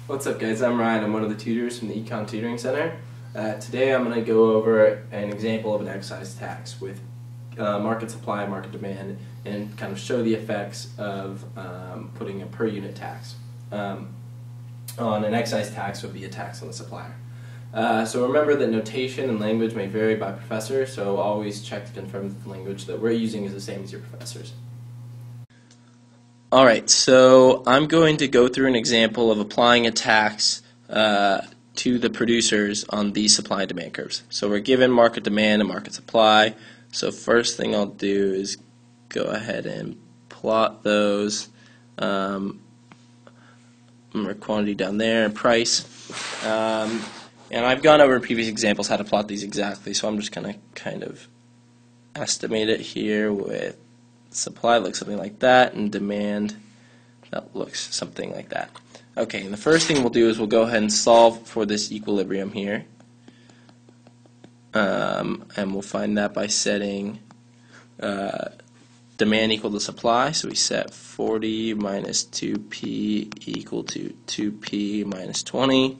What's up guys, I'm Ryan. I'm one of the tutors from the Econ Tutoring Center. Today I'm going to go over an example of an excise tax with market supply, market demand, and kind of show the effects of putting a per unit tax on an excise tax would be a tax on the supplier. So remember that notation and language may vary by professor, so always check to confirm that the language that we're using is the same as your professor's. Alright, so I'm going to go through an example of applying a tax to the producers on these supply and demand curves. So we're given market demand and market supply. So first thing I'll do is go ahead and plot those. Quantity down there, and price. And I've gone over in previous examples how to plot these exactly, so I'm just going to kind of estimate it here with supply looks something like that, and demand that looks something like that. Okay, and the first thing we'll do is we'll go ahead and solve for this equilibrium here. And we'll find that by setting demand equal to supply. So we set 40 minus 2p equal to 2p minus 20.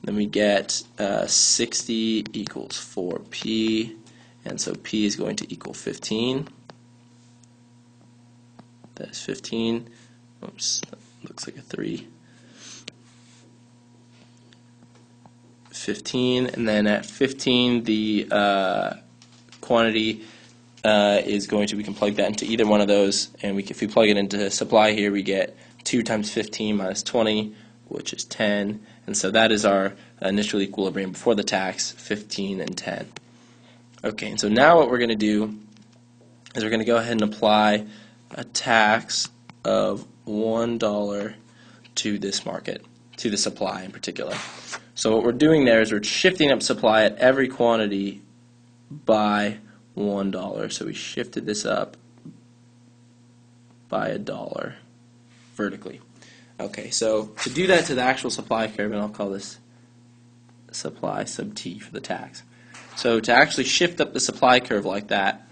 Then we get 60 equals 4p, and so p is going to equal 15. That is 15. Oops, that looks like a 3. 15, and then at 15 the quantity is going to, we can plug that into either one of those, and if we plug it into supply here, we get 2 times 15 minus 20, which is 10, and so that is our initial equilibrium before the tax, 15 and 10. Okay, and so now what we're going to do is we're going to go ahead and apply a tax of $1 to this market, to the supply in particular. So what we're doing there is we're shifting up supply at every quantity by $1. So we shifted this up by $1 vertically. Okay, so to do that to the actual supply curve, and I'll call this supply sub t for the tax. So to actually shift up the supply curve like that,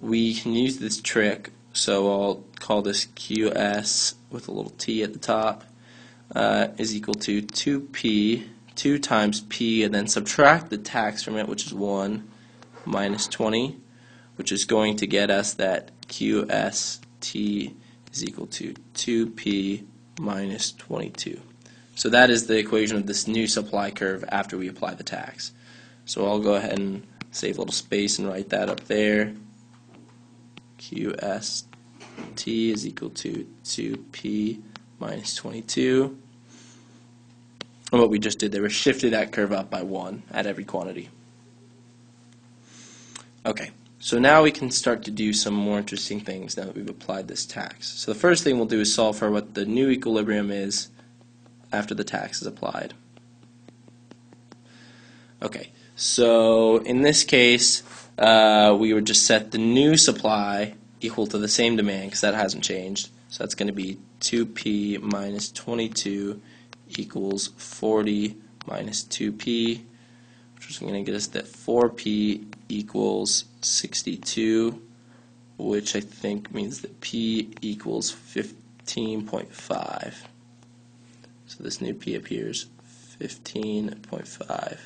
we can use this trick. So I'll call this QS with a little t at the top. Is equal to 2p, 2 times p, and then subtract the tax from it, which is 1, minus 20, which is going to get us that QST is equal to 2p minus 22. So that is the equation of this new supply curve after we apply the tax. So I'll go ahead and save a little space and write that up there. QST is equal to 2p minus 22. And what we just did there was shifted that curve up by 1 at every quantity. Okay, so now we can start to do some more interesting things now that we've applied this tax. So the first thing we'll do is solve for what the new equilibrium is after the tax is applied. Okay, so in this case we would just set the new supply equal to the same demand because that hasn't changed. So that's going to be 2p minus 22 equals 40 minus 2p, which is going to get us that 4p equals 62, which I think means that p equals 15.5. So this new p appears 15.5.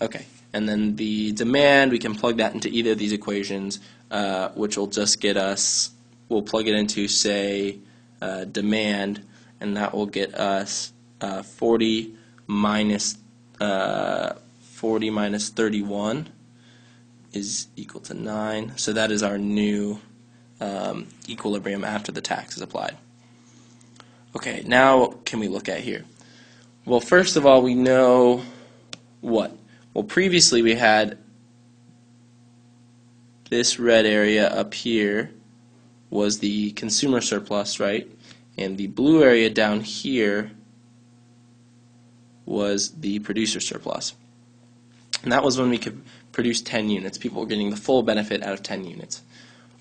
Okay, and then the demand, we can plug that into either of these equations, which will just get us, we'll plug it into, say, demand, and that will get us 40 minus 31 is equal to 9. So that is our new equilibrium after the tax is applied. Okay, now what can we look at here? Well, first of all, we know what? Well, previously we had this red area up here was the consumer surplus, right? And the blue area down here was the producer surplus. And that was when we could produce 10 units. People were getting the full benefit out of 10 units.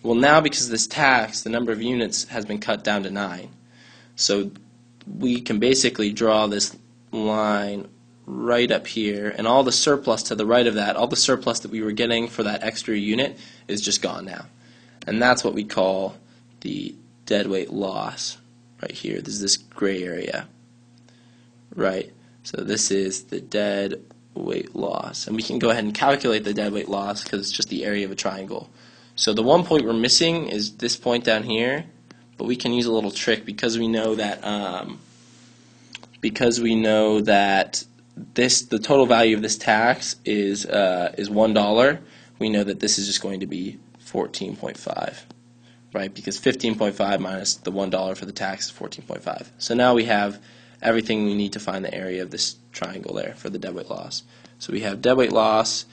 Well, now because of this tax, the number of units has been cut down to 9. So we can basically draw this line right up here, and all the surplus to the right of that, all the surplus that we were getting for that extra unit is just gone now. And that's what we call the deadweight loss right here. This is this gray area, right? So this is the dead weight loss, and we can go ahead and calculate the dead weight loss because it's just the area of a triangle. So the one point we're missing is this point down here, but we can use a little trick because we know that the total value of this tax is $1. We know that this is just going to be 14.5, right? Because 15.5 minus the $1 for the tax is 14.5. So now we have everything we need to find the area of this triangle there for the dead weight loss. So we have dead weight loss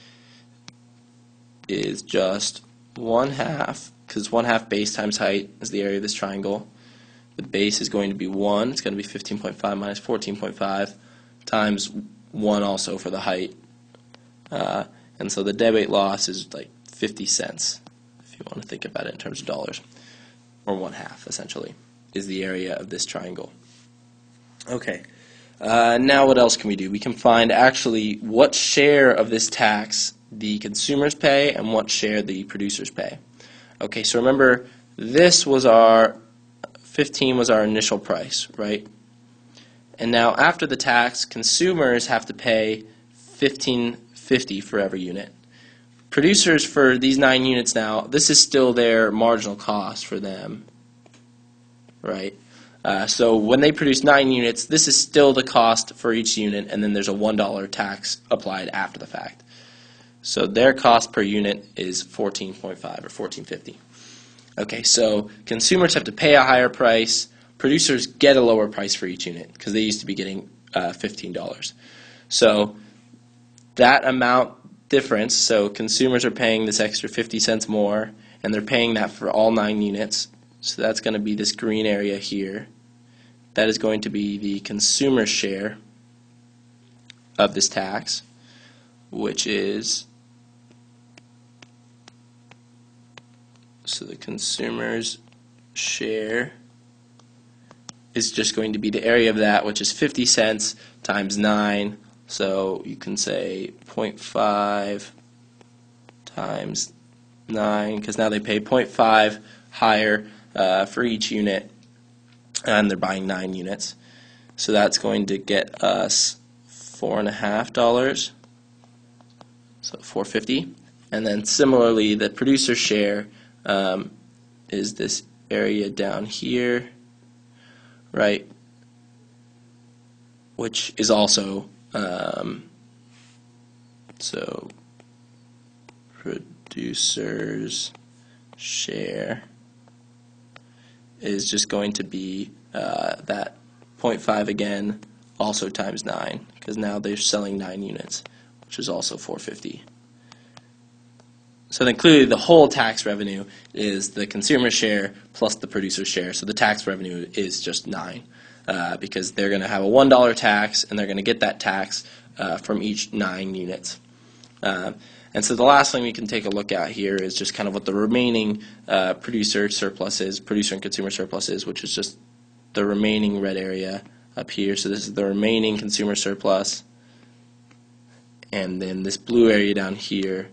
is just 1/2, because 1/2 base times height is the area of this triangle. The base is going to be 1. It's going to be 15.5 minus 14.5 times 1 also for the height. And so the dead weight loss is like 50 cents, if you want to think about it in terms of dollars, or 1/2 essentially, is the area of this triangle. Okay, now what else can we do? We can find actually what share of this tax the consumers pay and what share the producers pay. Okay, so remember, this was our 15 was our initial price, right? And now after the tax, consumers have to pay $15.50 for every unit. Producers, for these 9 units now, this is still their marginal cost for them, right? So when they produce 9 units, this is still the cost for each unit, and then there's a $1 tax applied after the fact. So their cost per unit is 14.5 or 14.50. Okay, so consumers have to pay a higher price. Producers get a lower price for each unit because they used to be getting $15. So that amount difference, so consumers are paying this extra 50 cents more, and they're paying that for all 9 units. So that's going to be this green area here. That is going to be the consumer share of this tax, which is, so the consumer's share is just going to be the area of that, which is 50 cents times 9. So you can say 0.5 times 9, because now they pay 0.5 higher for each unit, and they're buying 9 units. So that's going to get us $4.50, so $4.50. And then similarly, the producer share is this area down here, right, which is also so producer's share is just going to be that 0.5 again, also times 9, because now they're selling 9 units, which is also $4.50. So then clearly the whole tax revenue is the consumer share plus the producer share. So the tax revenue is just 9 because they're going to have a $1 tax, and they're going to get that tax from each 9 units. And so the last thing we can take a look at here is just kind of what the remaining producer surplus is, producer and consumer surplus is, which is just the remaining red area up here. So this is the remaining consumer surplus, and then this blue area down here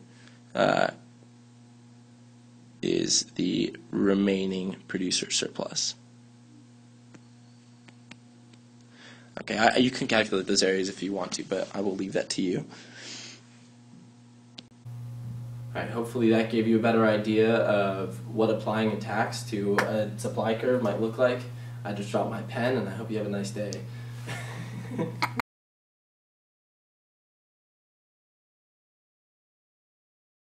is the remaining producer surplus. Okay, you can calculate those areas if you want to, but I will leave that to you. Alright, hopefully that gave you a better idea of what applying a tax to a supply curve might look like. I just dropped my pen, and I hope you have a nice day.